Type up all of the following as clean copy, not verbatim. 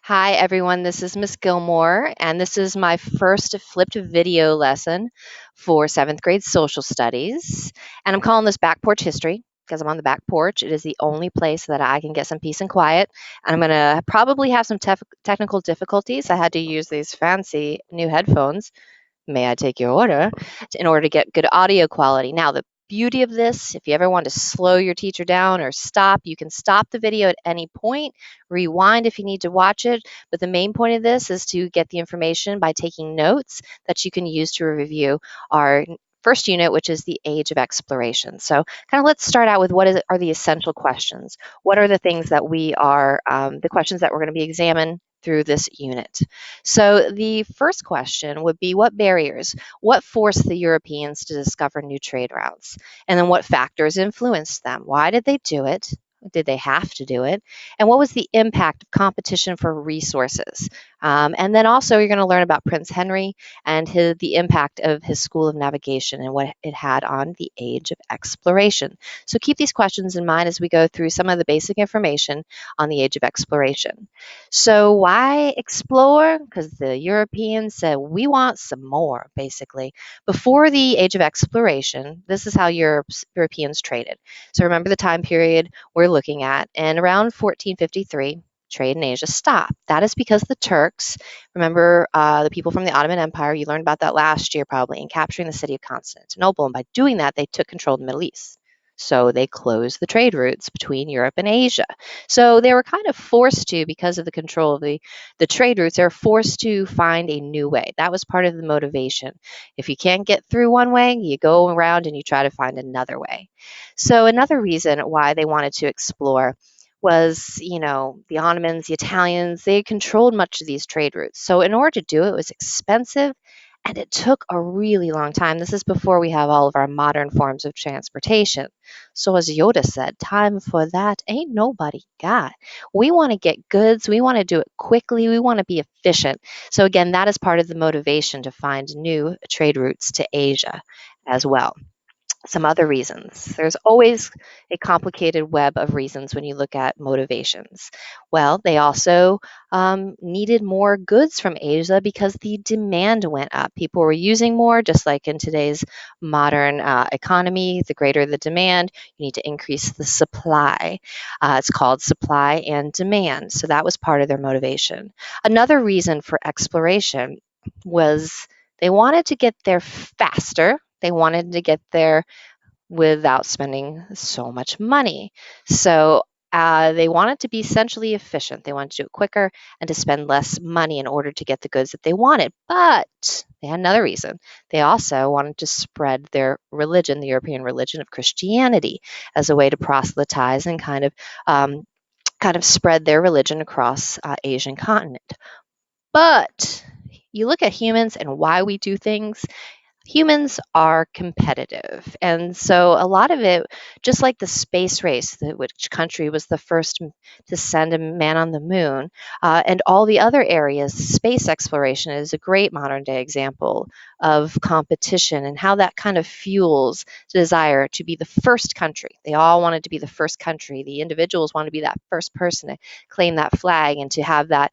Hi, everyone. This is Miss Gilmore, and this is my first flipped video lesson for seventh grade social studies. And I'm calling this Back Porch History because I'm on the back porch. It is the only place that I can get some peace and quiet. And I'm going to probably have some technical difficulties. I had to use these fancy new headphones. May I take your order? In order to get good audio quality. Now, the beauty of this, if you ever want to slow your teacher down or stop, you can stop the video at any point, rewind if you need to watch it. But the main point of this is to get the information by taking notes that you can use to review our first unit, which is the age of exploration. So kind of let's start out with are the essential questions. What are the things that the questions that we're going to be examining through this unit? So the first question would be what forced the Europeans to discover new trade routes? And then what factors influenced them? Why did they do it? Did they have to do it? And what was the impact of competition for resources? And then also, you're going to learn about Prince Henry and the impact of his school of navigation and what it had on the age of exploration. So keep these questions in mind as we go through some of the basic information on the age of exploration. So why explore? Because the Europeans said, we want some more, basically. Before the age of exploration, this is how Europeans traded. So remember the time period we're looking at. And around 1453, trade in Asia stopped. That is because the Turks, remember the people from the Ottoman Empire, you learned about that last year probably, in capturing the city of Constantinople. And by doing that, they took control of the Middle East. So they closed the trade routes between Europe and Asia. So they were kind of forced to, because of the control of the trade routes, they were forced to find a new way. That was part of the motivation. If you can't get through one way, you go around and you try to find another way. So another reason why they wanted to explore was, the Ottomans, the Italians, they controlled much of these trade routes. So in order to do it, it was expensive and it took a really long time. This is before we have all of our modern forms of transportation. So, as Yoda said, time for that ain't nobody got. We want to get goods, we want to do it quickly, we want to be efficient. So, again, that is part of the motivation to find new trade routes to Asia as well. Some other reasons. There's always a complicated web of reasons when you look at motivations. Well, they also needed more goods from Asia because the demand went up. People were using more, just like in today's modern economy. The greater the demand, you need to increase the supply. It's called supply and demand. So that was part of their motivation. Another reason for exploration was they wanted to get there faster. They wanted to get there without spending so much money. So they wanted to be essentially efficient. They wanted to do it quicker and to spend less money in order to get the goods that they wanted. But they had another reason. They also wanted to spread their religion, the European religion of Christianity, as a way to proselytize and kind of spread their religion across Asian continent. But you look at humans and why we do things, humans are competitive. And so a lot of it, just like the space race, which country was the first to send a man on the moon, and all the other areas, space exploration is a great modern day example of competition and how that kind of fuels the desire to be the first country. They all wanted to be the first country. The individuals wanted to be that first person to claim that flag and to have that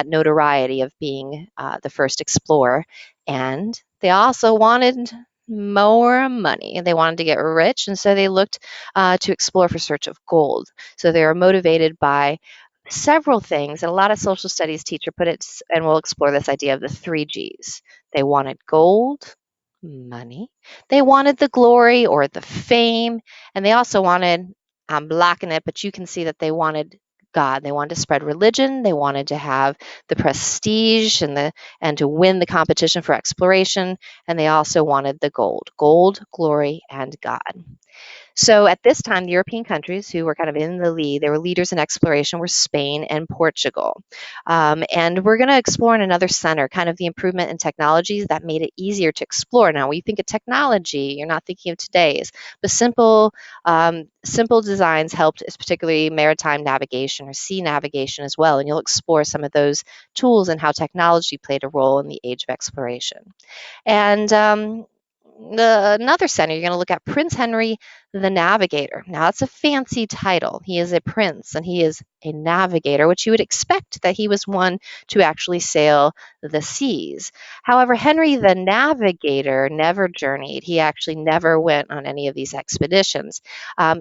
notoriety of being the first explorer. And they also wanted more money. They wanted to get rich, and so they looked to explore for search of gold. So they were motivated by several things, and a lot of social studies teacher put it, and we'll explore this idea of the three G's. They wanted gold, money. They wanted the glory or the fame, and they also wanted, I'm blocking it, but you can see that they wanted God. They wanted to spread religion. They wanted to have the prestige and to win the competition for exploration. And they also wanted the gold, glory, and God. So at this time, the European countries who were kind of in the lead, they were leaders in exploration, were Spain and Portugal. And we're going to explore in another center kind of the improvement in technologies that made it easier to explore. Now, when you think of technology, you're not thinking of today's, but simple designs helped, particularly maritime navigation or sea navigation as well. And you'll explore some of those tools and how technology played a role in the age of exploration. And another center, you're going to look at Prince Henry the Navigator. Now, that's a fancy title. He is a prince and he is a navigator, which you would expect that he was one to actually sail the seas. However, Henry the Navigator never journeyed. He actually never went on any of these expeditions.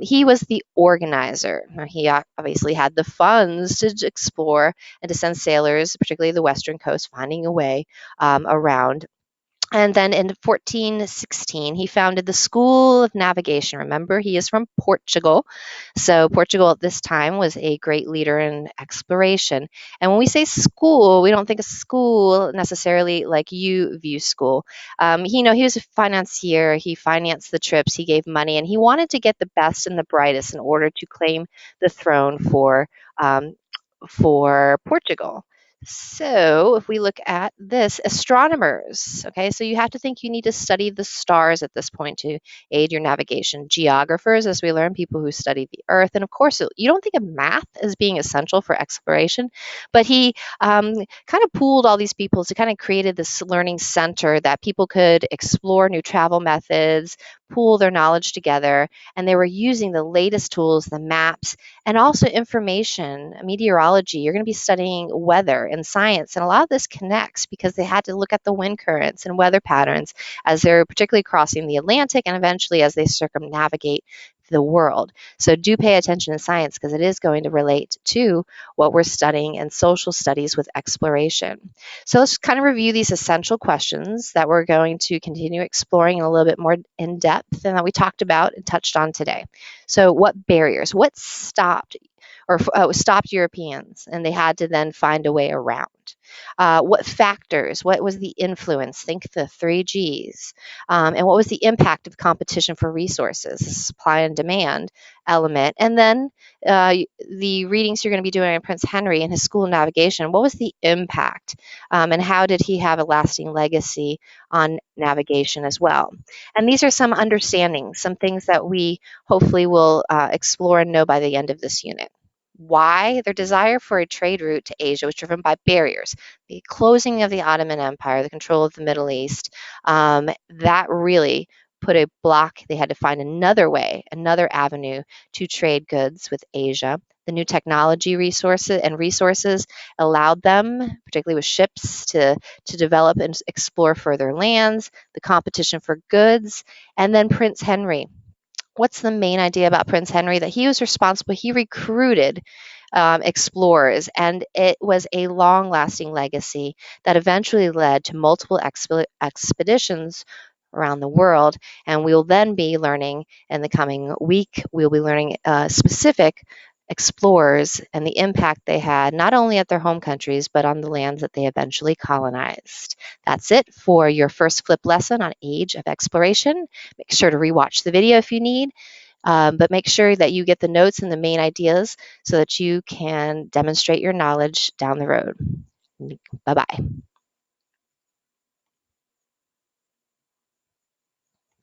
He was the organizer. Now, he obviously had the funds to explore and to send sailors, particularly the western coast, finding a way around. And then in 1416, he founded the School of Navigation. Remember, he is from Portugal. So, Portugal at this time was a great leader in exploration. And when we say school, we don't think of school necessarily like you view school. He was a financier. He financed the trips. He gave money, and he wanted to get the best and the brightest in order to claim the throne um, for Portugal. So, if we look at this, astronomers, okay, so you have to think you need to study the stars at this point to aid your navigation. Geographers, as we learn, people who study the earth. And of course, you don't think of math as being essential for exploration, but he kind of pooled all these people to kind of created this learning center that people could explore new travel methods, pool their knowledge together, and they were using the latest tools, the maps, and also information, meteorology. You're going to be studying weather and science, and a lot of this connects because they had to look at the wind currents and weather patterns as they're particularly crossing the Atlantic and eventually as they circumnavigate the world. So do pay attention in science because it is going to relate to what we're studying in social studies with exploration. So let's kind of review these essential questions that we're going to continue exploring in a little bit more in depth and that we talked about and touched on today. So what barriers, what stopped Europeans and they had to then find a way around? What factors, what was the influence? Think the three G's. And what was the impact of competition for resources, supply and demand element? And then the readings you're going to be doing on Prince Henry and his school of navigation, what was the impact? And how did he have a lasting legacy on navigation as well? And these are some understandings, some things that we hopefully will explore and know by the end of this unit. Why? Their desire for a trade route to Asia was driven by barriers, the closing of the Ottoman Empire, the control of the Middle East. That really put a block. They had to find another way, another avenue to trade goods with Asia. The new technology resources allowed them, particularly with ships, to develop and explore further lands, the competition for goods, and then Prince Henry. What's the main idea about Prince Henry? That he was responsible, he recruited explorers, and it was a long lasting legacy that eventually led to multiple expeditions around the world. And we'll then be learning in the coming week, we'll be learning specific explorers and the impact they had not only at their home countries but on the lands that they eventually colonized. That's it for your first flip lesson on Age of Exploration. Make sure to rewatch the video if you need, but make sure that you get the notes and the main ideas so that you can demonstrate your knowledge down the road. Bye-bye.